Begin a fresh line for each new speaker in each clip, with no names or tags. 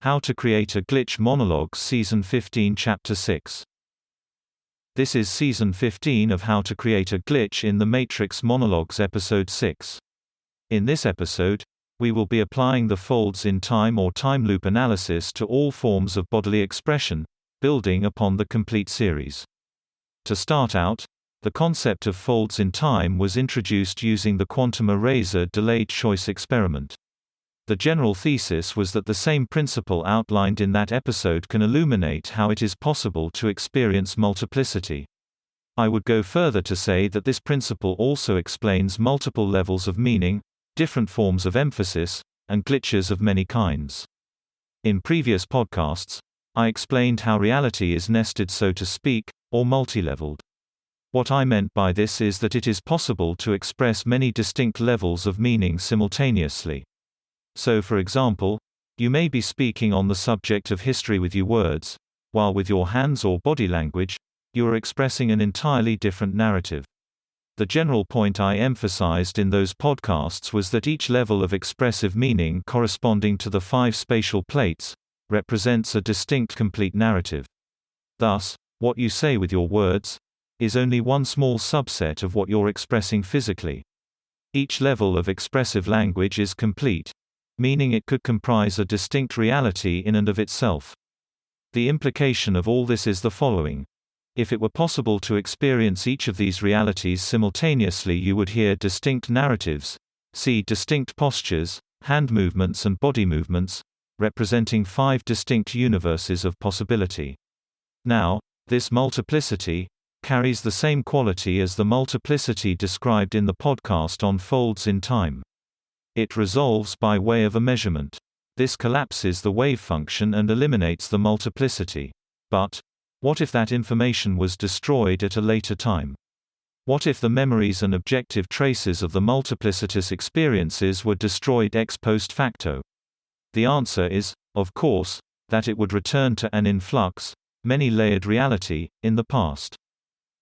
How to Create a Glitch Monologues Season 15 Chapter 6. This is Season 15 of How to Create a Glitch in the Matrix Monologues Episode 6. In this episode, we will be applying the folds in time or time loop analysis to all forms of bodily expression, building upon the complete series. To start out, the concept of folds in time was introduced using the quantum eraser delayed choice experiment. The general thesis was that the same principle outlined in that episode can illuminate how it is possible to experience multiplicity. I would go further to say that this principle also explains multiple levels of meaning, different forms of emphasis, and glitches of many kinds. In previous podcasts, I explained how reality is nested, so to speak, or multi-leveled. What I meant by this is that it is possible to express many distinct levels of meaning simultaneously. So for example, you may be speaking on the subject of history with your words, while with your hands or body language, you are expressing an entirely different narrative. The general point I emphasized in those podcasts was that each level of expressive meaning corresponding to the 5 spatial plates represents a distinct complete narrative. Thus, what you say with your words is only one small subset of what you're expressing physically. Each level of expressive language is complete, meaning it could comprise a distinct reality in and of itself. The implication of all this is the following. If it were possible to experience each of these realities simultaneously, you would hear distinct narratives, see distinct postures, hand movements and body movements, representing 5 distinct universes of possibility. Now, this multiplicity carries the same quality as the multiplicity described in the podcast on folds in time. It resolves by way of a measurement. This collapses the wave function and eliminates the multiplicity. But what if that information was destroyed at a later time? What if the memories and objective traces of the multiplicitous experiences were destroyed ex post facto? The answer is, of course, that it would return to an influx, many-layered reality, in the past.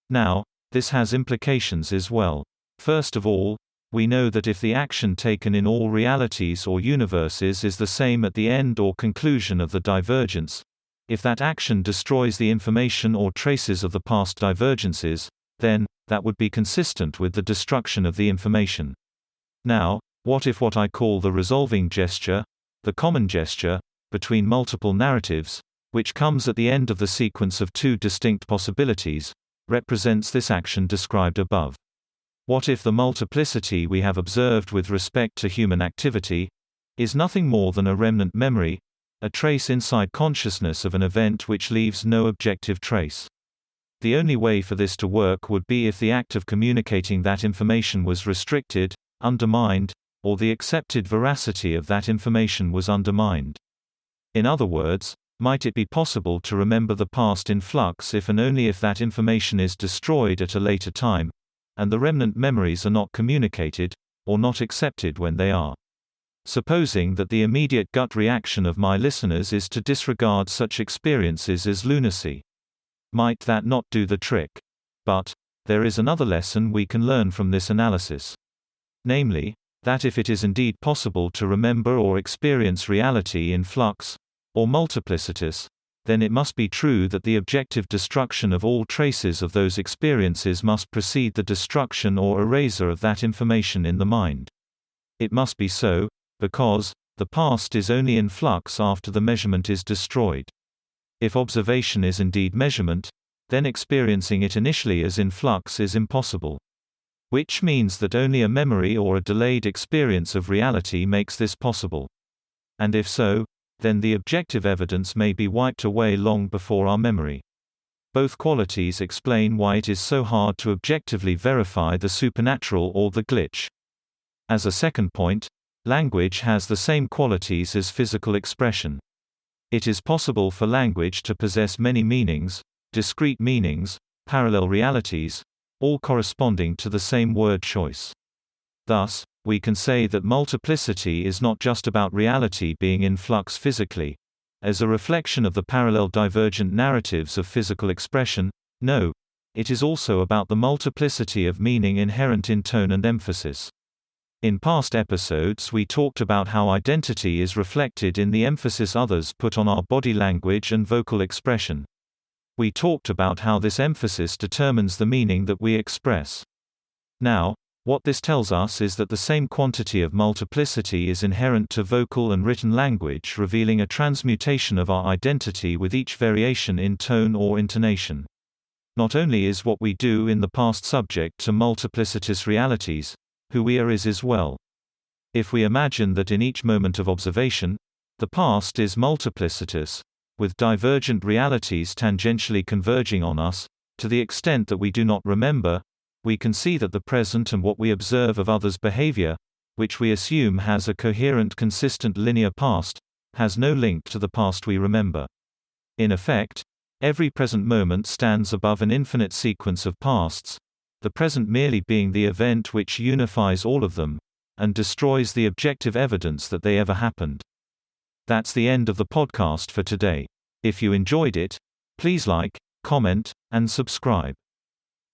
Now, this has implications as well. First of all, we know that if the action taken in all realities or universes is the same at the end or conclusion of the divergence, if that action destroys the information or traces of the past divergences, then that would be consistent with the destruction of the information. Now, what if what I call the resolving gesture, the common gesture, between multiple narratives, which comes at the end of the sequence of 2 distinct possibilities, represents this action described above? What if the multiplicity we have observed with respect to human activity is nothing more than a remnant memory, a trace inside consciousness of an event which leaves no objective trace? The only way for this to work would be if the act of communicating that information was restricted, undermined, or the accepted veracity of that information was undermined. In other words, might it be possible to remember the past in flux if and only if that information is destroyed at a later time, and the remnant memories are not communicated, or not accepted when they are? Supposing that the immediate gut reaction of my listeners is to disregard such experiences as lunacy. Might that not do the trick? But there is another lesson we can learn from this analysis. Namely, that if it is indeed possible to remember or experience reality in flux, or multiplicitous, then it must be true that the objective destruction of all traces of those experiences must precede the destruction or erasure of that information in the mind. It must be so, because the past is only in flux after the measurement is destroyed. If observation is indeed measurement, then experiencing it initially as in flux is impossible. Which means that only a memory or a delayed experience of reality makes this possible. And if so, then the objective evidence may be wiped away long before our memory. Both qualities explain why it is so hard to objectively verify the supernatural or the glitch. As a second point, language has the same qualities as physical expression. It is possible for language to possess many meanings, discrete meanings, parallel realities, all corresponding to the same word choice. Thus, we can say that multiplicity is not just about reality being in flux physically, as a reflection of the parallel divergent narratives of physical expression. No, it is also about the multiplicity of meaning inherent in tone and emphasis. In past episodes we talked about how identity is reflected in the emphasis others put on our body language and vocal expression. We talked about how this emphasis determines the meaning that we express. Now, what this tells us is that the same quantity of multiplicity is inherent to vocal and written language, revealing a transmutation of our identity with each variation in tone or intonation. Not only is what we do in the past subject to multiplicitous realities, who we are is as well. If we imagine that in each moment of observation, the past is multiplicitous, with divergent realities tangentially converging on us, to the extent that we do not remember, we can see that the present and what we observe of others' behavior, which we assume has a coherent, consistent linear past, has no link to the past we remember. In effect, every present moment stands above an infinite sequence of pasts, the present merely being the event which unifies all of them, and destroys the objective evidence that they ever happened. That's the end of the podcast for today. If you enjoyed it, please like, comment, and subscribe.